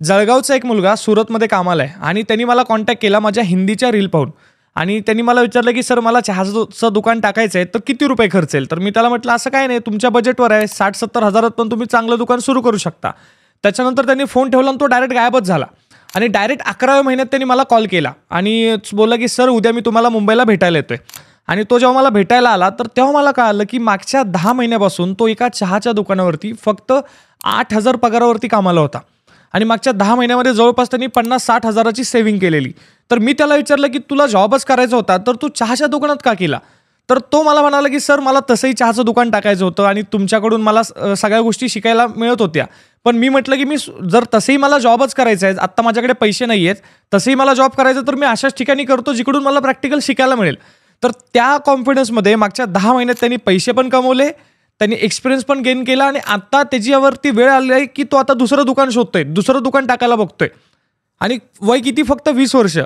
जळगावचा एक मुलगा सुरतमध्ये कामाला आहे आणि त्यांनी मला कॉन्टॅक्ट केला माझ्या हिंदीच्या रील पाहून आणि त्यांनी मला विचारलं, की "सर मला चहाचं दुकान टाकायचं आहे, तर किती रुपये खर्च येईल?" तर मी त्याला म्हटलं, "असं काही नाही, तुमच्या बजेटवर आहे. 60-70 हजारात पण तुम्ही चांगलं दुकान सुरू करू शकता." त्याच्यानंतर त्यांनी फोन ठेवला आणि तो डायरेक्ट गायबच झाला आणि डायरेक्ट 11व्या महिन्यात त्यांनी मला कॉल केला आणि बोलला, की "सर उद्या मी तुम्हाला मुंबईला भेटायला येतोय." आणि तो जेव्हा मला भेटायला आला, तर तेव्हा मला कळालं, की मागच्या 10 महिन्यापासून तो एका चहाच्या दुकानावरती फक्त 8,000 पगारावरती कामाला होता. आणि मागच्या 10 महिन्यामध्ये जवळपास त्यांनी 50-60 हजाराची सेव्हिंग केलेली. तर मी त्याला विचारलं, की "तुला जॉबच करायचा होता, तर तू चहाच्या दुकानात का केला?" तर तो मला म्हणाला, की "सर मला तसंही चहाचं दुकान टाकायचं होतं आणि तुमच्याकडून मला सगळ्या गोष्टी शिकायला मिळत होत्या. पण मी म्हटलं, की जर तसंही मला जॉबच करायचा आहे, आत्ता माझ्याकडे पैसे नाही आहेत, तसंही मला जॉब करायचा तर मी अशाच ठिकाणी करतो जिकडून मला प्रॅक्टिकल शिकायला मिळेल." तर त्या कॉन्फिडन्समध्ये मागच्या 10 महिन्यात त्यांनी पैसे पण कमवले, त्यांनी एक्सपिरियन्स पण गेन केला आणि आता त्याच्यावरती वेळ आली आहे, की तो आता दुसरं दुकान शोधतोय, दुसरं दुकान टाकायला बघतोय आणि वय किती फक्त 20 वर्ष